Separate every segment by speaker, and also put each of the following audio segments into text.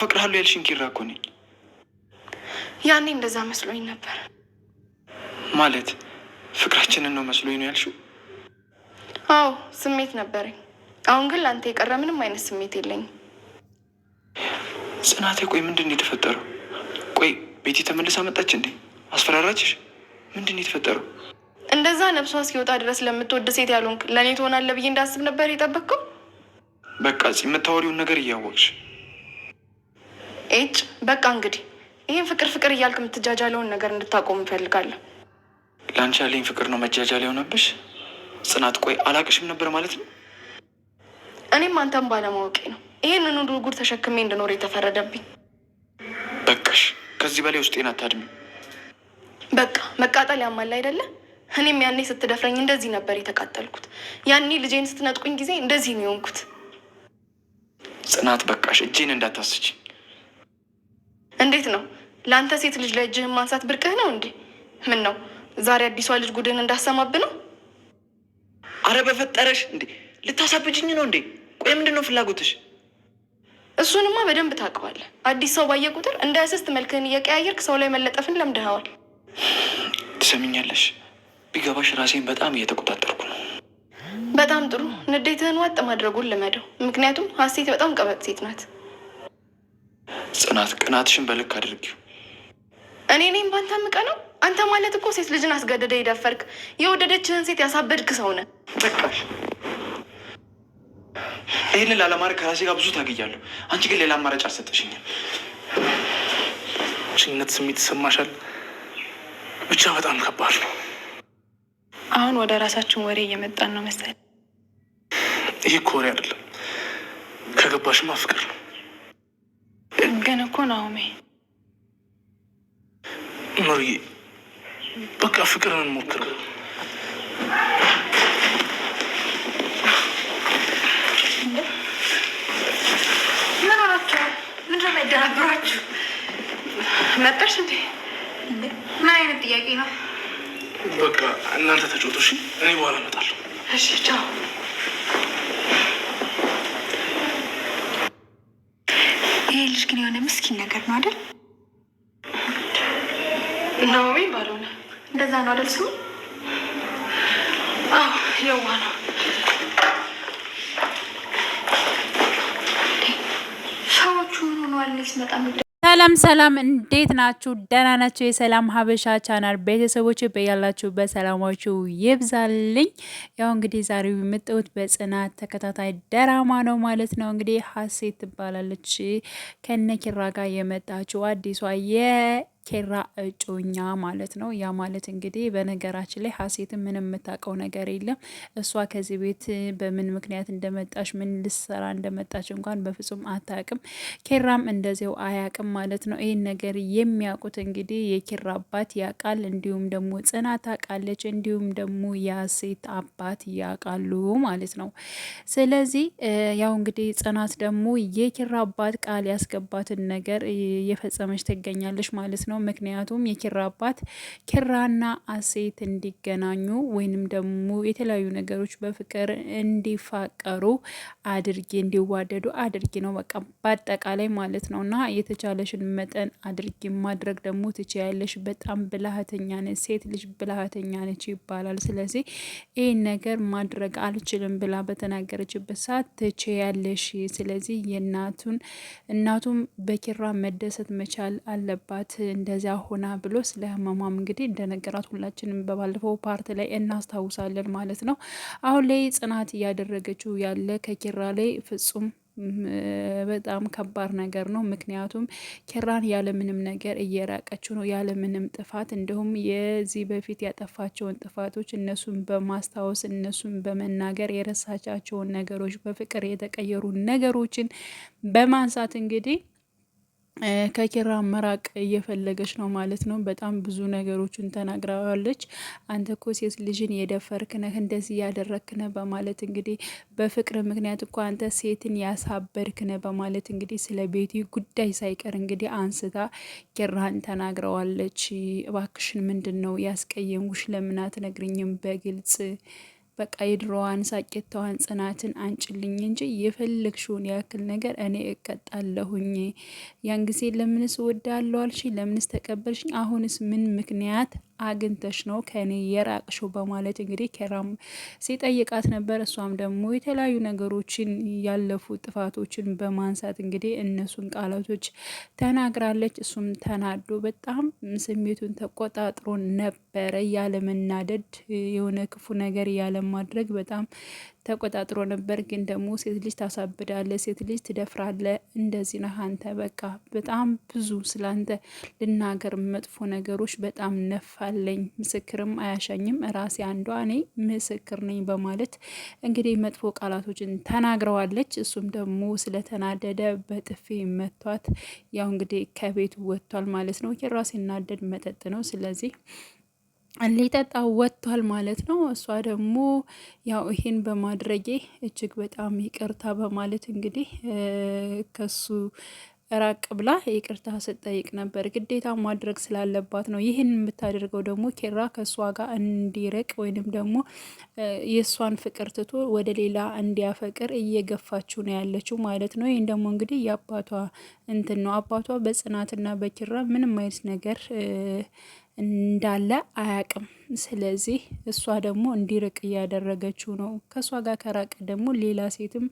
Speaker 1: ፈቅርሃለሁ ያልሽኝ ኪራ እኮ ነኝ።
Speaker 2: ያኔ እንደዛ መስሎኝ ነበር።
Speaker 1: ማለት ፍቅራችንን ነው መስሎኝ ነው ያልሽው?
Speaker 2: አዎ ስሜት ነበረኝ። አሁን ግን ለአንተ የቀረ ምንም አይነት ስሜት የለኝም።
Speaker 1: ጽናቴ ቆይ ምንድን ነው የተፈጠረው? ቆይ ቤቲ ተመልሳ መጣች እንዴ? አስፈራራችሽ? ምንድን ነው የተፈጠረው?
Speaker 2: እንደዛ ነፍሷ እስኪወጣ ድረስ ለምትወድ ሴት ያልሆንክ ለእኔ ትሆናለህ ብዬ እንዳስብ ነበር የጠበቅከው?
Speaker 1: በቃ የምታወሪውን ነገር እያወቅሽ
Speaker 2: ኤጭ በቃ እንግዲህ ይህን ፍቅር ፍቅር እያልክ የምትጃጃለውን ነገር እንድታቆም እንፈልጋለሁ።
Speaker 1: ለአንቺ ያለኝ ፍቅር ነው መጃጃል የሆነብሽ? ጽናት ቆይ አላቅሽም ነበር ማለት ነው?
Speaker 2: እኔም አንተም ባለማወቄ ነው ይህንን ሁሉ ጉድ ተሸክሜ እንድኖር የተፈረደብኝ።
Speaker 1: በቃሽ፣ ከዚህ በላይ ውስጤን አታድሚ።
Speaker 2: በቃ መቃጠል ያማል አይደለ? እኔም ያኔ ስትደፍረኝ እንደዚህ ነበር የተቃጠልኩት። ያኔ ልጄን ስትነጥቁኝ ጊዜ እንደዚህ ነው የሆንኩት።
Speaker 1: ጽናት በቃሽ፣ እጄን እንዳታስች።
Speaker 2: እንዴት ነው ለአንተ ሴት ልጅ ላይ እጅህን ማንሳት ብርቅህ ነው እንዴ? ምን ነው ዛሬ አዲሷ ልጅ ጉድህን እንዳሰማብ ነው?
Speaker 1: አረ በፈጠረሽ እንዴ ልታሳብጅኝ ነው እንዴ? ቆይ ምንድን ነው ፍላጎትሽ?
Speaker 2: እሱንማ በደንብ ታውቀዋለህ። አዲስ ሰው ባየ ቁጥር እንደ እስስት መልክህን እየቀያየርክ ሰው ላይ መለጠፍን ለምደኸዋል።
Speaker 1: ትሰሚኛለሽ? ቢገባሽ ራሴን በጣም እየተቆጣጠርኩ ነው።
Speaker 2: በጣም ጥሩ። ንዴትህን ዋጥ ማድረጉን ልመደው። ምክንያቱም ሀሴት በጣም ቀበጥ ሴት ናት።
Speaker 1: ጽናት ቅናትሽን በልክ አድርጊው።
Speaker 2: እኔ ነኝ ባንተ ምቀነው? አንተ ማለት እኮ ሴት ልጅን አስገድደ የደፈርክ የወደደችህን ሴት ያሳበድክ ሰው ነህ።
Speaker 1: በቃሽ። ይህንን ላለማድረግ ከራሴ ጋር ብዙ ታግያለሁ። አንቺ ግን ሌላ አማራጭ አልሰጠሽኝም። ችነት ስሜት ይሰማሻል? ብቻ በጣም ከባድ ነው።
Speaker 2: አሁን ወደ ራሳችን ወሬ እየመጣን ነው መሰለኝ።
Speaker 1: ይህ እኮ ወሬ አይደለም፣ ከገባሽማ ፍቅር ነው።
Speaker 2: ግን እኮ ናኦሚ
Speaker 1: ኑርዬ፣ በቃ ፍቅርን እንሞክረው።
Speaker 2: ምን ሆናችሁ? ምንድን ነው ያደናብራችሁ? መጣሽ እንዴ? ምን አይነት ጥያቄ ነው?
Speaker 1: በቃ እናንተ ተጫወቱ እሺ፣ እኔ በኋላ እመጣለሁ።
Speaker 2: እሺ ቻው። ይሄ ልጅ ግን የሆነ ምስኪን ነገር ነው አይደል? ናኦሚ ባልሆነ እንደዛ ነው አይደል? ስሙ አዎ የዋ ነው። ሰዎቹ ምን ሆነዋል? ሲመጣ
Speaker 3: ሰላም ሰላም፣ እንዴት ናችሁ? ደህና ናችሁ? የሰላም ሀበሻ ቻናል ቤተሰቦች በያላችሁበት ሰላማችሁ ይብዛልኝ። ያው እንግዲህ ዛሬው የመጣሁት በጽናት ተከታታይ ድራማ ነው ማለት ነው። እንግዲህ ሀሴት ትባላለች ከነኪራ ጋር የመጣችው አዲሷ ኪራ እጮኛ ማለት ነው። ያ ማለት እንግዲህ በነገራችን ላይ ሀሴትን ምንም የምታውቀው ነገር የለም። እሷ ከዚህ ቤት በምን ምክንያት እንደመጣች ምን ልሰራ እንደመጣች እንኳን በፍጹም አታውቅም። ኪራም እንደዚው አያውቅም ማለት ነው። ይህን ነገር የሚያውቁት እንግዲህ የኪራ አባት ያውቃል፣ እንዲሁም ደግሞ ጽናት ታውቃለች፣ እንዲሁም ደግሞ የሀሴት አባት ያውቃሉ ማለት ነው። ስለዚህ ያው እንግዲህ ጽናት ደግሞ የኪራ አባት ቃል ያስገባትን ነገር እየፈጸመች ትገኛለች ማለት ነው። ምክንያቱም የኪራ አባት ኪራና ሀሴት እንዲገናኙ ወይንም ደግሞ የተለያዩ ነገሮች በፍቅር እንዲፋቀሩ አድርጊ፣ እንዲዋደዱ አድርጊ ነው በቃ በአጠቃላይ ማለት ነው። እና የተቻለሽን መጠን አድርጊ፣ ማድረግ ደግሞ ትችያለሽ። በጣም ብልሃተኛ ነች ሴት ልጅ ብልሃተኛ ነች ይባላል። ስለዚህ ይህን ነገር ማድረግ አልችልም ብላ በተናገረችበት ሰዓት ትችያለሽ። ስለዚህ እናቱም በኪራ መደሰት መቻል አለባት እንደዚያ ሆና ብሎ ስለ ህመሟም እንግዲህ እንደነገራት ሁላችንም በባለፈው ፓርት ላይ እናስታውሳለን ማለት ነው። አሁን ላይ ጽናት እያደረገችው ያለ ከኪራ ላይ ፍጹም በጣም ከባድ ነገር ነው። ምክንያቱም ኪራን ያለምንም ነገር እየራቀችው ነው፣ ያለምንም ጥፋት። እንዲሁም የዚህ በፊት ያጠፋቸውን ጥፋቶች እነሱን በማስታወስ እነሱን በመናገር የረሳቻቸውን ነገሮች በፍቅር የተቀየሩ ነገሮችን በማንሳት እንግዲህ ከኪራ መራቅ እየፈለገች ነው ማለት ነው። በጣም ብዙ ነገሮችን ተናግራዋለች። አንተ እኮ ሴት ልጅን የደፈርክ ነህ፣ እንደዚህ ያደረክ ነህ በማለት እንግዲህ በፍቅር ምክንያት እኮ አንተ ሴትን ያሳበድክ ነህ በማለት እንግዲህ ስለ ቤቲ ጉዳይ ሳይቀር እንግዲህ አንስታ ኪራን ተናግረዋለች። እባክሽን ምንድን ነው ያስቀየምኩሽ? ለምን አትነግሪኝም በግልጽ በቃ የድሮዋን ሳቄታዋን ጽናትን አንጭልኝ እንጂ የፈለግሽውን ያክል ነገር እኔ እቀጣለሁኝ። ያን ጊዜ ለምንስ ወዳለሁ አልሽ? ለምንስ ተቀበልሽኝ? አሁንስ ምን ምክንያት አግኝተሽ ነው ከኔ የራቅሽው? በማለት እንግዲህ ኬራም ሲጠይቃት ነበር። እሷም ደግሞ የተለያዩ ነገሮችን ያለፉ ጥፋቶችን በማንሳት እንግዲህ እነሱን ቃላቶች ተናግራለች። እሱም ተናዶ በጣም ስሜቱን ተቆጣጥሮ ነበረ። ያለመናደድ የሆነ ክፉ ነገር ያለማድረግ በጣም ተቆጣጥሮ ነበር። ግን ደግሞ ሴት ልጅ ታሳብዳለ፣ ሴት ልጅ ትደፍራለ፣ እንደዚህ ነህ አንተ፣ በቃ በጣም ብዙ ስላንተ ልናገር መጥፎ ነገሮች በጣም ነፋለኝ፣ ምስክርም አያሻኝም፣ ራሴ አንዷ እኔ ምስክር ነኝ በማለት እንግዲህ መጥፎ ቃላቶችን ተናግረዋለች። እሱም ደግሞ ስለተናደደ በጥፊ መቷት። ያው እንግዲህ ከቤቱ ወጥቷል ማለት ነው። ኪራ ሲናደድ መጠጥ ነው። ስለዚህ ሊጠጣ ወጥቷል ማለት ነው። እሷ ደግሞ ያው ይሄን በማድረጌ እጅግ በጣም ይቅርታ በማለት እንግዲህ ከሱ ራቅ ብላ ይቅርታ ስጠይቅ ነበር። ግዴታ ማድረግ ስላለባት ነው ይህን የምታደርገው። ደግሞ ኪራ ከእሷ ጋር እንዲርቅ ወይንም ደግሞ የእሷን ፍቅር ትቶ ወደ ሌላ እንዲያፈቅር እየገፋችው ነው ያለችው ማለት ነው። ይህን ደግሞ እንግዲህ የአባቷ እንትን ነው። አባቷ በጽናትና በኪራ ምንም አይነት ነገር እንዳለ አያቅም። ስለዚህ እሷ ደግሞ እንዲርቅ እያደረገችው ነው። ከእሷ ጋር ከራቀ ደግሞ ሌላ ሴትም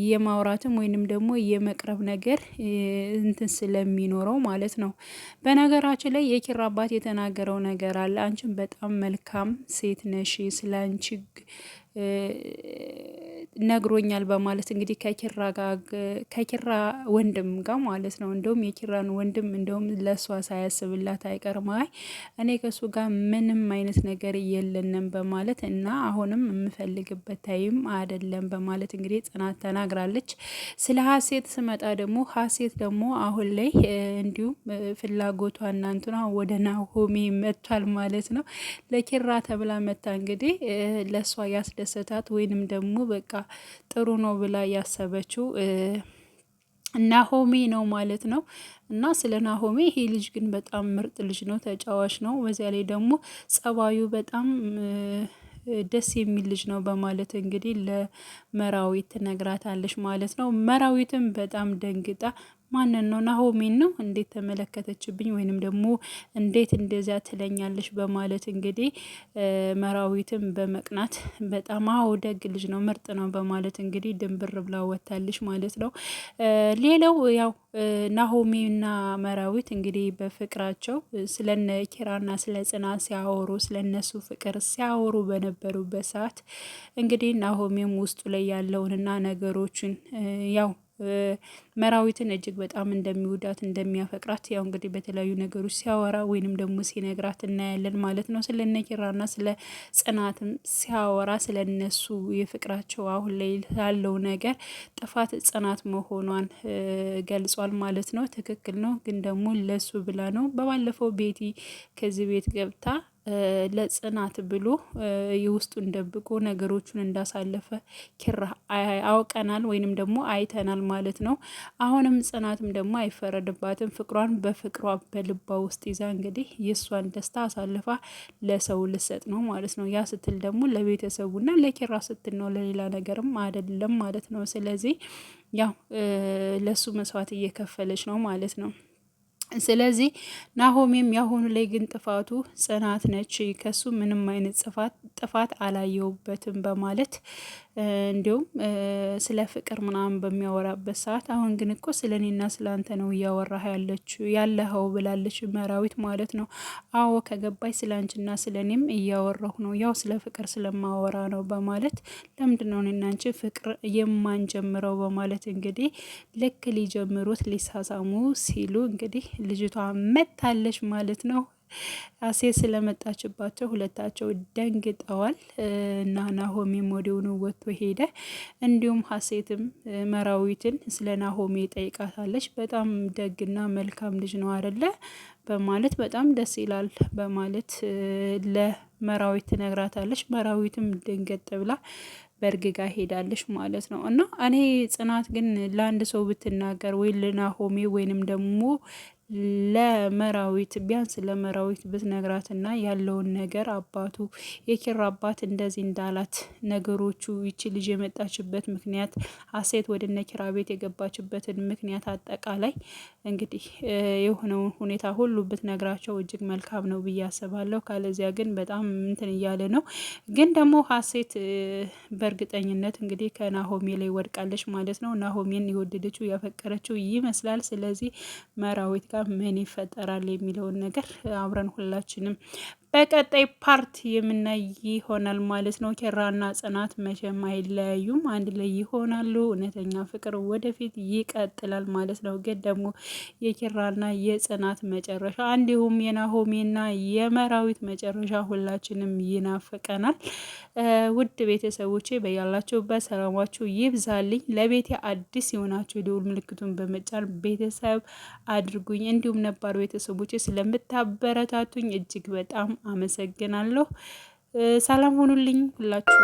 Speaker 3: የማውራትም ወይንም ደግሞ የመቅረብ ነገር እንትን ስለሚኖረው ማለት ነው። በነገራችን ላይ የኪራ አባት የተናገረው ነገር አለ። አንቺን በጣም መልካም ሴት ነሽ፣ ስለ አንቺ ነግሮኛል በማለት እንግዲህ ከኪራ ወንድም ጋር ማለት ነው። እንደውም የኪራን ወንድም እንደውም ለእሷ ሳያስብላት አይቀርም። አይ እኔ ከሱ ጋር ምንም አይነት ነገር የለንም በማለት እና አሁንም የምፈልግበት ታይም አይደለም በማለት እንግዲህ ጽናት ተናግራለች። ስለ ሀሴት ስመጣ ደግሞ ሀሴት ደግሞ አሁን ላይ እንዲሁም ፍላጎቷ እናንትና ወደ ናሆሜ መጥቷል ማለት ነው። ለኪራ ተብላ መታ እንግዲህ ለእሷ ያስደሰታት ወይንም ደግሞ በቃ ጥሩ ነው ብላ ያሰበችው ናሆሜ ነው ማለት ነው። እና ስለ ናሆሜ ይሄ ልጅ ግን በጣም ምርጥ ልጅ ነው፣ ተጫዋች ነው። በዚያ ላይ ደግሞ ጸባዩ በጣም ደስ የሚል ልጅ ነው በማለት እንግዲህ ለመራዊት ትነግራታለች ማለት ነው። መራዊትም በጣም ደንግጣ ማንን ነው? ናሆሜን ነው እንዴት ተመለከተችብኝ? ወይንም ደግሞ እንዴት እንደዚያ ትለኛለች? በማለት እንግዲህ መራዊትም በመቅናት በጣም አዎ ደግ ልጅ ነው፣ ምርጥ ነው በማለት እንግዲህ ድንብር ብላ ወታለች ማለት ነው። ሌላው ያው ናሆሜና መራዊት እንግዲህ በፍቅራቸው ስለነ ኪራና ስለ ጽናት ሲያወሩ ስለነሱ ፍቅር ሲያወሩ በነበሩበት ሰዓት እንግዲህ ናሆሜም ውስጡ ላይ ያለውንና ነገሮችን ያው መራዊትን እጅግ በጣም እንደሚወዳት እንደሚያፈቅራት ያው እንግዲህ በተለያዩ ነገሮች ሲያወራ ወይንም ደግሞ ሲነግራት እናያለን ማለት ነው። ስለ ነኪራና ስለ ጽናትም ሲያወራ ስለ እነሱ የፍቅራቸው አሁን ላይ ያለው ነገር ጥፋት ጽናት መሆኗን ገልጿል ማለት ነው። ትክክል ነው፣ ግን ደግሞ ለሱ ብላ ነው። በባለፈው ቤቲ ከዚህ ቤት ገብታ ለጽናት ብሎ የውስጡን ደብቆ ነገሮቹን እንዳሳለፈ ኪራ አውቀናል ወይንም ደግሞ አይተናል ማለት ነው። አሁንም ጽናትም ደግሞ አይፈረድባትም። ፍቅሯን በፍቅሯ በልባ ውስጥ ይዛ እንግዲህ የእሷን ደስታ አሳልፋ ለሰው ልሰጥ ነው ማለት ነው። ያ ስትል ደግሞ ለቤተሰቡና ለኪራ ስትል ነው፣ ለሌላ ነገርም አይደለም ማለት ነው። ስለዚህ ያው ለሱ መስዋዕት እየከፈለች ነው ማለት ነው። ስለዚህ ናሆሜም ያሁኑ ላይ ግን ጥፋቱ ጽናት ነች፣ ከሱ ምንም አይነት ጥፋት አላየውበትም በማለት እንዲሁም ስለ ፍቅር ምናምን በሚያወራበት ሰዓት አሁን ግን እኮ ስለ እኔና ስለ አንተ ነው እያወራህ ያለኸው ብላለች መራዊት ማለት ነው። አዎ ከገባኝ ስለ አንቺና ስለ እኔም እያወራሁ ነው፣ ያው ስለ ፍቅር ስለማወራ ነው በማለት ለምንድን ነው እኔና አንቺ ፍቅር የማንጀምረው በማለት እንግዲህ ልክ ሊጀምሩት ሊሳሳሙ ሲሉ እንግዲህ ልጅቷ መታለች ማለት ነው። ሴት ስለመጣችባቸው ሁለታቸው ደንግጠዋል እና ናሆሜም ወዲያውኑ ወጥቶ ሄደ። እንዲሁም ሀሴትም መራዊትን ስለ ናሆሜ ጠይቃታለች። በጣም ደግና መልካም ልጅ ነው አይደለ በማለት በጣም ደስ ይላል በማለት ለመራዊት ትነግራታለች። መራዊትም ደንገጥ ብላ በእርግጋ ሄዳለች ማለት ነው። እና እኔ ጽናት ግን ለአንድ ሰው ብትናገር ወይ ለናሆሜ ወይንም ደግሞ ለመራዊት ቢያንስ ለመራዊት ብትነግራትና ያለውን ነገር አባቱ የኪራ አባት እንደዚህ እንዳላት ነገሮቹ ይቺ ልጅ የመጣችበት ምክንያት ሀሴት ወደ ነኪራ ቤት የገባችበትን ምክንያት አጠቃላይ እንግዲህ የሆነውን ሁኔታ ሁሉ ብትነግራቸው እጅግ መልካም ነው ብዬ አስባለሁ። ካለዚያ ግን በጣም እንትን እያለ ነው። ግን ደግሞ ሀሴት በእርግጠኝነት እንግዲህ ከናሆሜ ላይ ወድቃለች ማለት ነው። ናሆሜን የወደደችው ያፈቀረችው ይመስላል። ስለዚህ መራዊት ጋር ምን ይፈጠራል የሚለውን ነገር አብረን ሁላችንም በቀጣይ ፓርት የምናይ ይሆናል ማለት ነው። ኪራና ጽናት መቼም አይለያዩም፣ አንድ ላይ ይሆናሉ። እውነተኛ ፍቅር ወደፊት ይቀጥላል ማለት ነው። ግን ደግሞ የኪራና የጽናት መጨረሻ እንዲሁም የናሆሜና የመራዊት መጨረሻ ሁላችንም ይናፍቀናል። ውድ ቤተሰቦቼ በያላችሁበት ሰላማችሁ ይብዛልኝ። ለቤቴ አዲስ የሆናችሁ የደውል ምልክቱን በመጫን ቤተሰብ አድርጉኝ። እንዲሁም ነባር ቤተሰቦቼ ስለምታበረታቱኝ እጅግ በጣም አመሰግናለሁ። ሰላም ሁኑልኝ ሁላችሁ።